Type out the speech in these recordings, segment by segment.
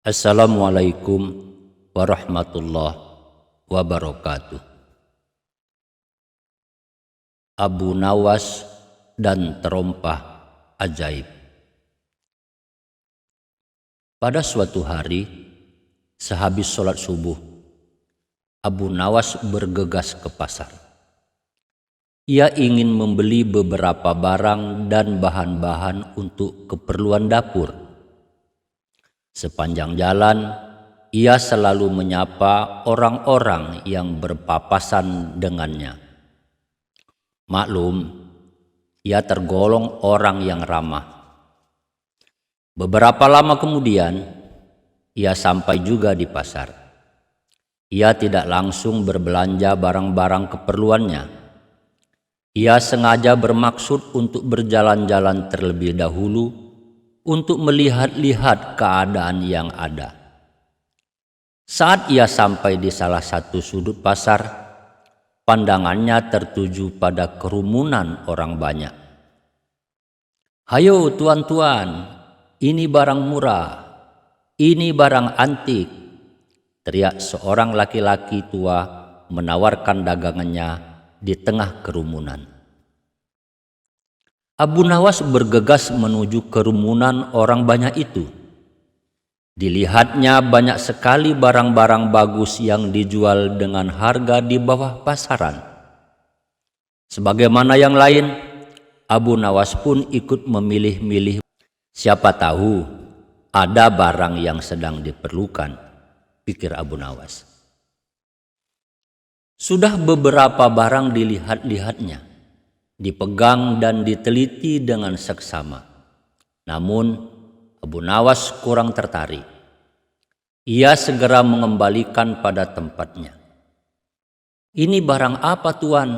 Assalamualaikum warahmatullahi wabarakatuh. Abu Nawas dan terompah ajaib. Pada suatu hari, sehabis sholat subuh, Abu Nawas bergegas ke pasar. Ia ingin membeli beberapa barang dan bahan-bahan untuk keperluan dapur. Sepanjang jalan, ia selalu menyapa orang-orang yang berpapasan dengannya. Maklum, ia tergolong orang yang ramah. Beberapa lama kemudian, ia sampai juga di pasar. Ia tidak langsung berbelanja barang-barang keperluannya. Ia sengaja bermaksud untuk berjalan-jalan terlebih dahulu untuk melihat-lihat keadaan yang ada. Saat ia sampai di salah satu sudut pasar, pandangannya tertuju pada kerumunan orang banyak. "Hayo tuan-tuan, ini barang murah, ini barang antik," teriak seorang laki-laki tua menawarkan dagangannya di tengah kerumunan. Abu Nawas bergegas menuju kerumunan orang banyak itu. Dilihatnya banyak sekali barang-barang bagus yang dijual dengan harga di bawah pasaran. Sebagaimana yang lain, Abu Nawas pun ikut memilih-milih. Siapa tahu ada barang yang sedang diperlukan, pikir Abu Nawas. Sudah beberapa barang dilihat-lihatnya, dipegang dan diteliti dengan seksama. Namun Abu Nawas kurang tertarik. Ia segera mengembalikan pada tempatnya. "Ini barang apa, Tuan?"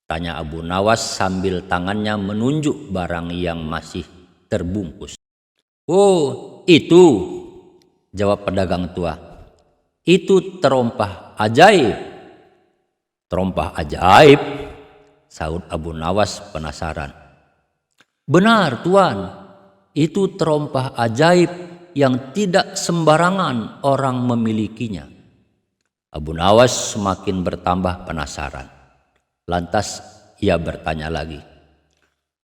tanya Abu Nawas sambil tangannya menunjuk barang yang masih terbungkus. "Oh, itu," jawab pedagang tua. "Itu terompah ajaib." "Terompah ajaib?" sahut Abu Nawas penasaran. "Benar, Tuan, itu terompah ajaib yang tidak sembarangan orang memilikinya." Abu Nawas semakin bertambah penasaran. Lantas ia bertanya lagi,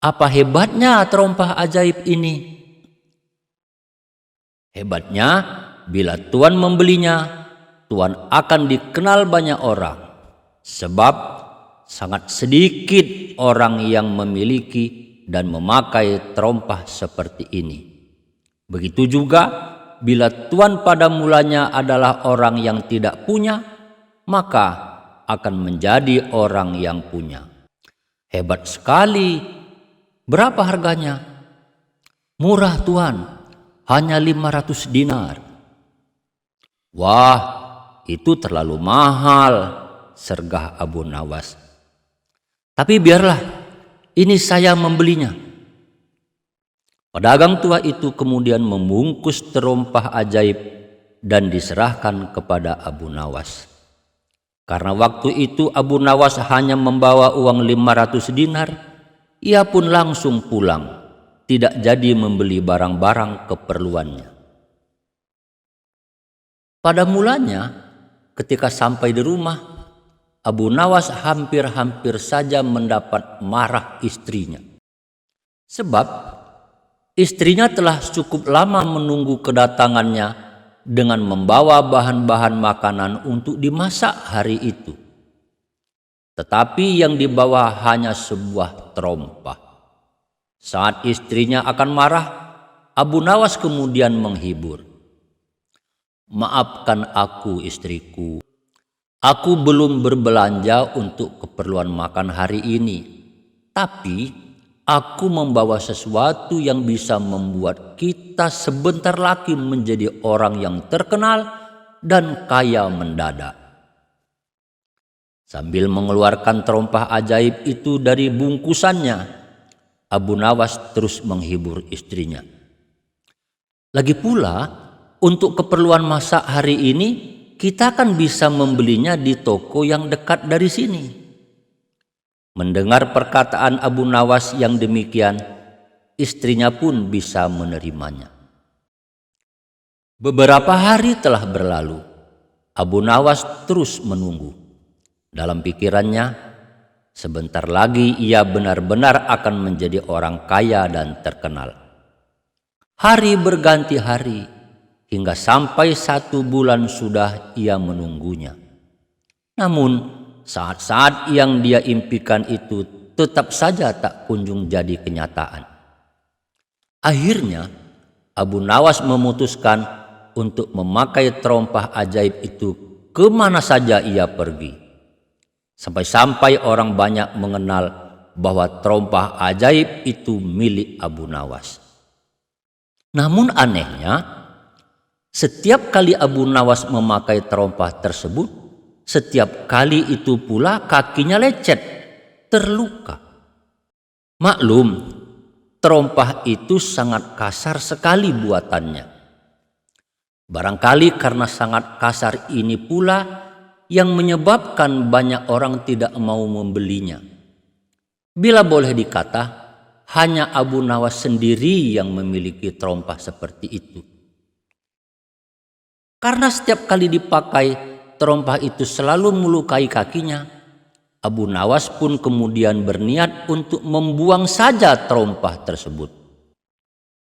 "Apa hebatnya terompah ajaib ini?" "Hebatnya, bila Tuan membelinya, Tuan akan dikenal banyak orang. Sebab sangat sedikit orang yang memiliki dan memakai terompah seperti ini. Begitu juga bila Tuan pada mulanya adalah orang yang tidak punya, maka akan menjadi orang yang punya." "Hebat sekali. Berapa harganya?" "Murah, Tuan, hanya 500 dinar." "Wah, itu terlalu mahal," sergah Abu Nawas. "Tapi biarlah, ini saya membelinya." Pedagang tua itu kemudian membungkus terompah ajaib dan diserahkan kepada Abu Nawas. Karena waktu itu Abu Nawas hanya membawa uang 500 dinar, ia pun langsung pulang, tidak jadi membeli barang-barang keperluannya. Pada mulanya, ketika sampai di rumah, Abu Nawas hampir-hampir saja mendapat marah istrinya. Sebab istrinya telah cukup lama menunggu kedatangannya dengan membawa bahan-bahan makanan untuk dimasak hari itu. Tetapi yang dibawa hanya sebuah terompah. Saat istrinya akan marah, Abu Nawas kemudian menghibur. "Maafkan aku, istriku. Aku belum berbelanja untuk keperluan makan hari ini, tapi aku membawa sesuatu yang bisa membuat kita sebentar lagi menjadi orang yang terkenal dan kaya mendadak." Sambil mengeluarkan terompah ajaib itu dari bungkusannya, Abu Nawas terus menghibur istrinya. "Lagi pula, untuk keperluan masak hari ini, kita kan bisa membelinya di toko yang dekat dari sini." Mendengar perkataan Abu Nawas yang demikian, istrinya pun bisa menerimanya. Beberapa hari telah berlalu. Abu Nawas terus menunggu. Dalam pikirannya, sebentar lagi ia benar-benar akan menjadi orang kaya dan terkenal. Hari berganti hari, hingga sampai 1 bulan sudah ia menunggunya. Namun, saat-saat yang dia impikan itu tetap saja tak kunjung jadi kenyataan. Akhirnya, Abu Nawas memutuskan untuk memakai terompah ajaib itu kemana saja ia pergi. Sampai-sampai orang banyak mengenal bahwa terompah ajaib itu milik Abu Nawas. Namun anehnya, setiap kali Abu Nawas memakai terompah tersebut, setiap kali itu pula kakinya lecet, terluka. Maklum, terompah itu sangat kasar sekali buatannya. Barangkali karena sangat kasar ini pula yang menyebabkan banyak orang tidak mau membelinya. Bila boleh dikata, hanya Abu Nawas sendiri yang memiliki terompah seperti itu. Karena setiap kali dipakai, terompah itu selalu melukai kakinya, Abu Nawas pun kemudian berniat untuk membuang saja terompah tersebut.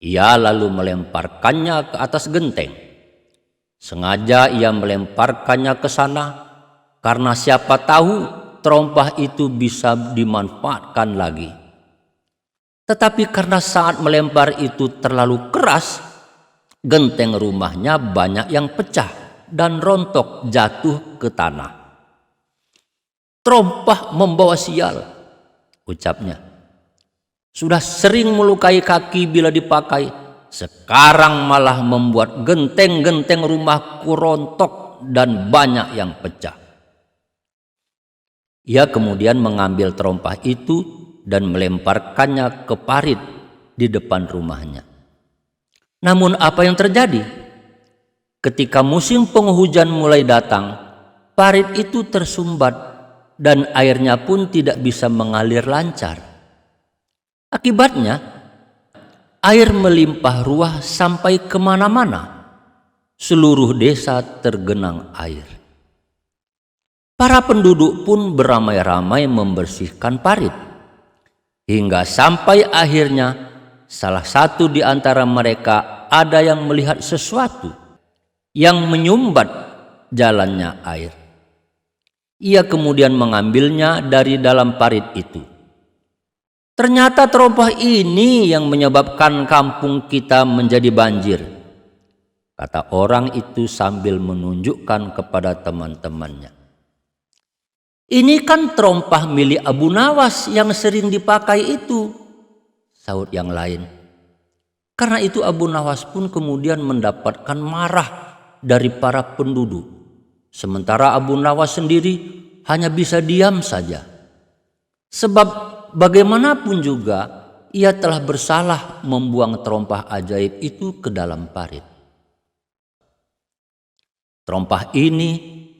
Ia lalu melemparkannya ke atas genteng. Sengaja ia melemparkannya ke sana karena siapa tahu terompah itu bisa dimanfaatkan lagi. Tetapi karena saat melempar itu terlalu keras, genteng rumahnya banyak yang pecah dan rontok jatuh ke tanah. "Terompah membawa sial," ucapnya. "Sudah sering melukai kaki bila dipakai, sekarang malah membuat genteng-genteng rumahku rontok dan banyak yang pecah." Ia kemudian mengambil terompah itu dan melemparkannya ke parit di depan rumahnya. Namun apa yang terjadi? Ketika musim penghujan mulai datang, parit itu tersumbat dan airnya pun tidak bisa mengalir lancar. Akibatnya, air melimpah ruah sampai kemana-mana. Seluruh desa tergenang air. Para penduduk pun beramai-ramai membersihkan parit. Hingga sampai akhirnya salah satu di antara mereka ada yang melihat sesuatu yang menyumbat jalannya air. Ia kemudian mengambilnya dari dalam parit itu. "Ternyata terompah ini yang menyebabkan kampung kita menjadi banjir," kata orang itu sambil menunjukkan kepada teman-temannya. "Ini kan terompah milik Abu Nawas yang sering dipakai itu," sahut yang lain. Karena itu Abu Nawas pun kemudian mendapatkan marah dari para penduduk. Sementara Abu Nawas sendiri hanya bisa diam saja. Sebab bagaimanapun juga ia telah bersalah membuang terompah ajaib itu ke dalam parit. "Terompah ini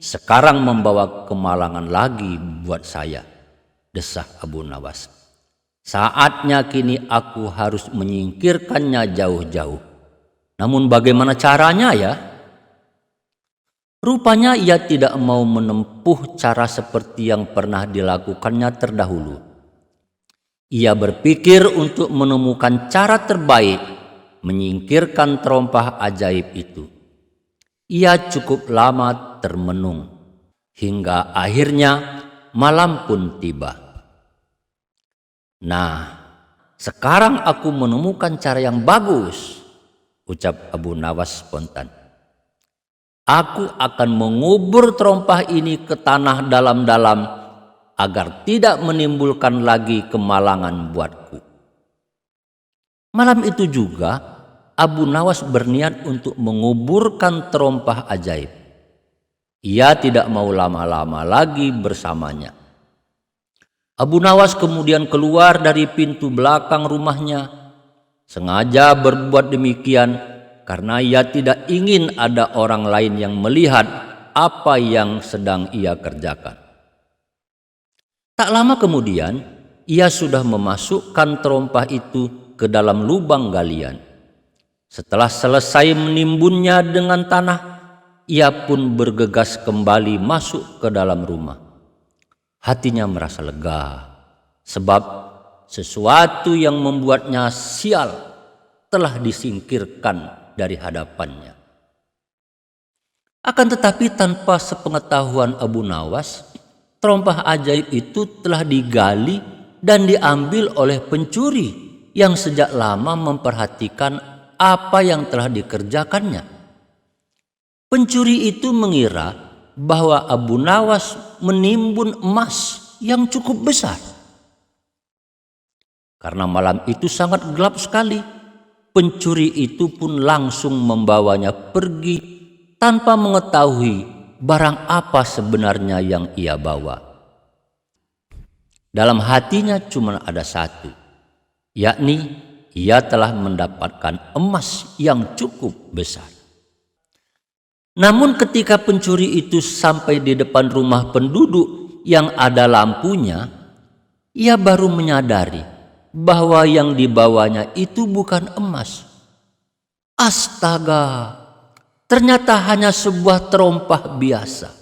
sekarang membawa kemalangan lagi buat saya," desah Abu Nawas. "Saatnya kini aku harus menyingkirkannya jauh-jauh. Namun bagaimana caranya ya?" Rupanya ia tidak mau menempuh cara seperti yang pernah dilakukannya terdahulu. Ia berpikir untuk menemukan cara terbaik menyingkirkan terompah ajaib itu. Ia cukup lama termenung, hingga akhirnya malam pun tiba. "Nah, sekarang aku menemukan cara yang bagus," ucap Abu Nawas spontan. "Aku akan mengubur terompah ini ke tanah dalam-dalam agar tidak menimbulkan lagi kemalangan buatku." Malam itu juga Abu Nawas berniat untuk menguburkan terompah ajaib. Ia tidak mau lama-lama lagi bersamanya. Abu Nawas kemudian keluar dari pintu belakang rumahnya. Sengaja berbuat demikian karena ia tidak ingin ada orang lain yang melihat apa yang sedang ia kerjakan. Tak lama kemudian, ia sudah memasukkan terompah itu ke dalam lubang galian. Setelah selesai menimbunnya dengan tanah, ia pun bergegas kembali masuk ke dalam rumah. Hatinya merasa lega, sebab sesuatu yang membuatnya sial telah disingkirkan dari hadapannya. Akan tetapi tanpa sepengetahuan Abu Nawas, terompah ajaib itu telah digali dan diambil oleh pencuri yang sejak lama memperhatikan apa yang telah dikerjakannya. Pencuri itu mengira bahwa Abu Nawas menimbun emas yang cukup besar. Karena malam itu sangat gelap sekali, pencuri itu pun langsung membawanya pergi tanpa mengetahui barang apa sebenarnya yang ia bawa. Dalam hatinya cuma ada satu, yakni ia telah mendapatkan emas yang cukup besar. Namun ketika pencuri itu sampai di depan rumah penduduk yang ada lampunya, ia baru menyadari bahwa yang dibawanya itu bukan emas. Astaga, ternyata hanya sebuah terompah biasa,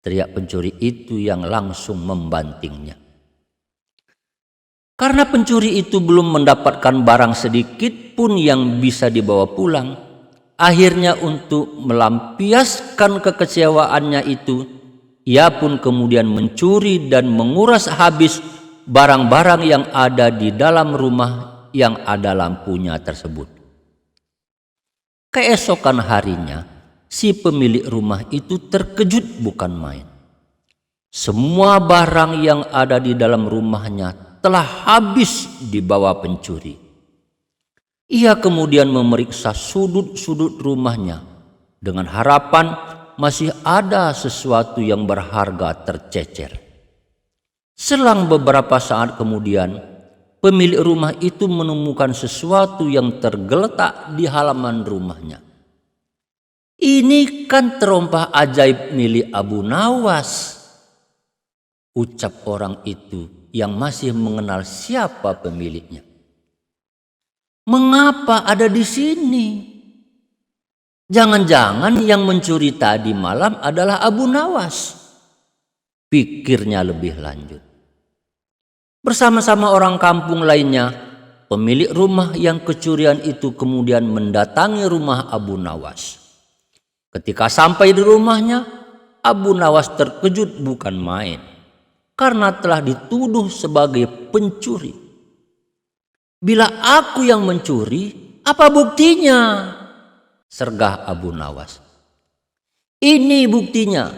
teriak pencuri itu yang langsung membantingnya. Karena pencuri itu belum mendapatkan barang sedikit pun yang bisa dibawa pulang, akhirnya untuk melampiaskan kekecewaannya itu, ia pun kemudian mencuri dan menguras habis barang-barang yang ada di dalam rumah yang ada lampunya tersebut. Keesokan harinya, si pemilik rumah itu terkejut bukan main. Semua barang yang ada di dalam rumahnya telah habis dibawa pencuri. Ia kemudian memeriksa sudut-sudut rumahnya dengan harapan masih ada sesuatu yang berharga tercecer. Selang beberapa saat kemudian, pemilik rumah itu menemukan sesuatu yang tergeletak di halaman rumahnya. "Ini kan terompah ajaib milik Abu Nawas," ucap orang itu yang masih mengenal siapa pemiliknya. "Mengapa ada di sini? Jangan-jangan yang mencuri tadi malam adalah Abu Nawas," pikirnya lebih lanjut. Bersama-sama orang kampung lainnya, pemilik rumah yang kecurian itu kemudian mendatangi rumah Abu Nawas. Ketika sampai di rumahnya, Abu Nawas terkejut bukan main karena telah dituduh sebagai pencuri. "Bila aku yang mencuri, apa buktinya?" sergah Abu Nawas. "Ini buktinya,"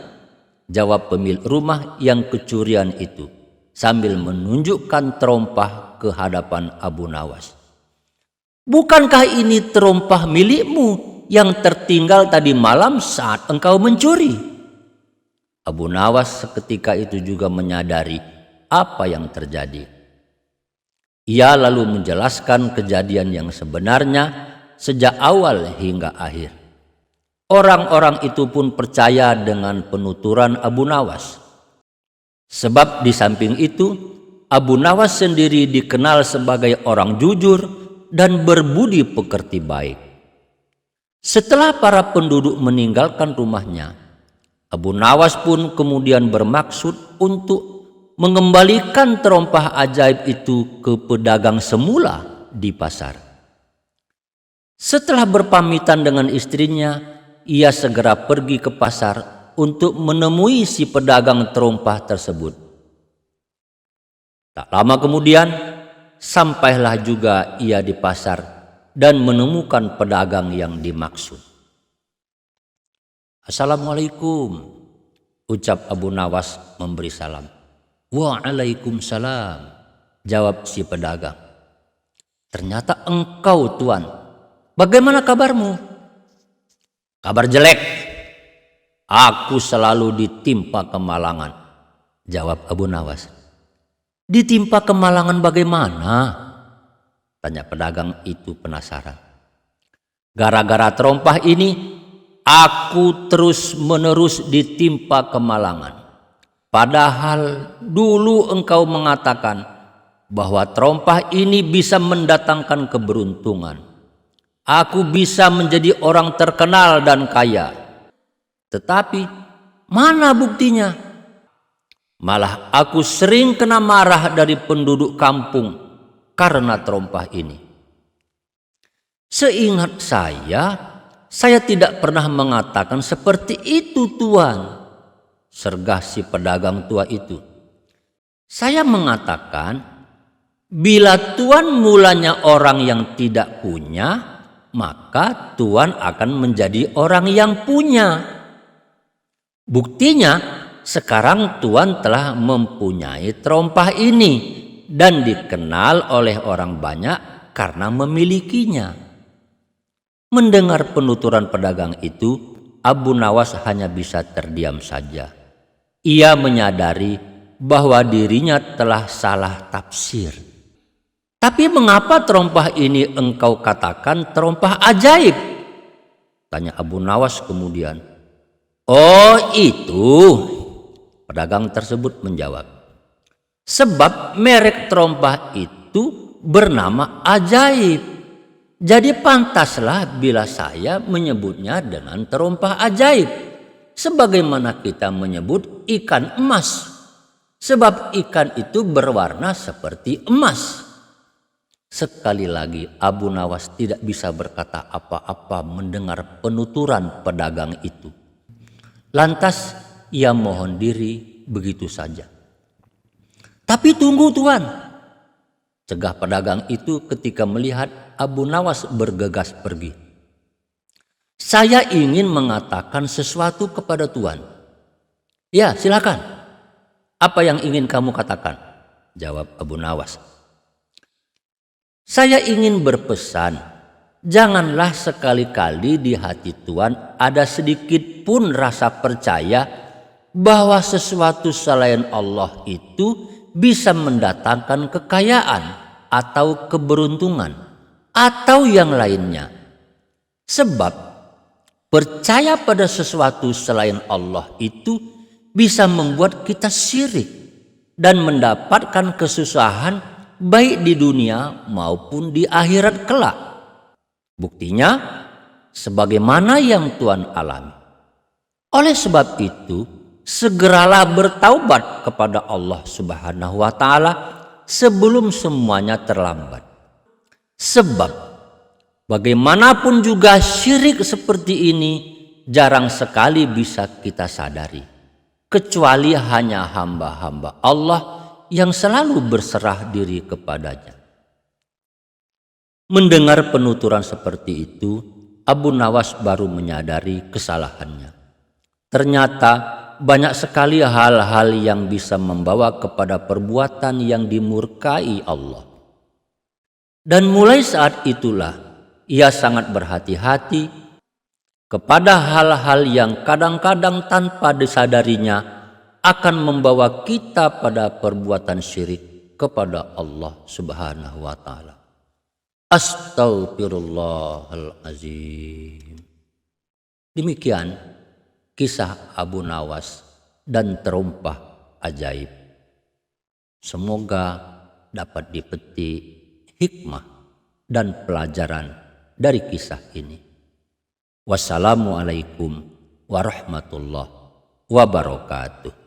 jawab pemilik rumah yang kecurian itu sambil menunjukkan terompah ke hadapan Abu Nawas. "Bukankah ini terompah milikmu yang tertinggal tadi malam saat engkau mencuri?" Abu Nawas seketika itu juga menyadari apa yang terjadi. Ia lalu menjelaskan kejadian yang sebenarnya sejak awal hingga akhir. Orang-orang itu pun percaya dengan penuturan Abu Nawas. Sebab di samping itu, Abu Nawas sendiri dikenal sebagai orang jujur dan berbudi pekerti baik. Setelah para penduduk meninggalkan rumahnya, Abu Nawas pun kemudian bermaksud untuk mengembalikan terompah ajaib itu ke pedagang semula di pasar. Setelah berpamitan dengan istrinya, ia segera pergi ke pasar untuk menemui si pedagang terompah tersebut. Tak lama kemudian, sampailah juga ia di pasar dan menemukan pedagang yang dimaksud. "Assalamualaikum," ucap Abu Nawas memberi salam. "Waalaikumsalam," jawab si pedagang. "Ternyata engkau, Tuan. Bagaimana kabarmu?" "Kabar jelek. Aku selalu ditimpa kemalangan," jawab Abu Nawas. "Ditimpa kemalangan bagaimana?" tanya pedagang itu penasaran. "Gara-gara terompah ini, aku terus-menerus ditimpa kemalangan. Padahal dulu engkau mengatakan bahwa terompah ini bisa mendatangkan keberuntungan. Aku bisa menjadi orang terkenal dan kaya. Tetapi mana buktinya? Malah aku sering kena marah dari penduduk kampung karena terompah ini. Seingat saya tidak pernah mengatakan seperti itu, Tuan, sergah si pedagang tua itu. Saya mengatakan, bila Tuan mulanya orang yang tidak punya, maka Tuan akan menjadi orang yang punya. Buktinya, sekarang Tuan telah mempunyai terompah ini dan dikenal oleh orang banyak karena memilikinya. Mendengar penuturan pedagang itu, Abu Nawas hanya bisa terdiam saja. Ia menyadari bahwa dirinya telah salah tafsir. Tapi mengapa terompah ini engkau katakan terompah ajaib? Tanya Abu Nawas kemudian. Oh itu, pedagang tersebut menjawab. Sebab merek terompah itu bernama ajaib. Jadi pantaslah bila saya menyebutnya dengan terompah ajaib. Sebagaimana kita menyebut ikan emas. Sebab ikan itu berwarna seperti emas. Sekali lagi Abu Nawas tidak bisa berkata apa-apa mendengar penuturan pedagang itu. Lantas ia mohon diri begitu saja. Tapi tunggu, Tuan, cegah pedagang itu ketika melihat Abu Nawas bergegas pergi. Saya ingin mengatakan sesuatu kepada Tuan. Ya, silakan. Apa yang ingin kamu katakan? Jawab Abu Nawas. Saya ingin berpesan, janganlah sekali-kali di hati Tuan ada sedikit pun rasa percaya bahwa sesuatu selain Allah itu bisa mendatangkan kekayaan atau keberuntungan atau yang lainnya. Sebab percaya pada sesuatu selain Allah itu bisa membuat kita syirik dan mendapatkan kesusahan baik di dunia maupun di akhirat kelak. Buktinya sebagaimana yang Tuan alami. Oleh sebab itu, segeralah bertaubat kepada Allah Subhanahu wa taala sebelum semuanya terlambat. Sebab bagaimanapun juga syirik seperti ini jarang sekali bisa kita sadari, kecuali hanya hamba-hamba Allah yang selalu berserah diri kepadanya. Mendengar penuturan seperti itu, Abu Nawas baru menyadari kesalahannya. Ternyata banyak sekali hal-hal yang bisa membawa kepada perbuatan yang dimurkai Allah. Dan mulai saat itulah ia sangat berhati-hati kepada hal-hal yang kadang-kadang tanpa disadarinya akan membawa kita pada perbuatan syirik kepada Allah Subhanahu wa taala. Astaghfirullahalazim. Demikian kisah Abu Nawas dan terompah ajaib. Semoga dapat dipetik hikmah dan pelajaran dari kisah ini. Wassalamualaikum warahmatullahi wabarakatuh.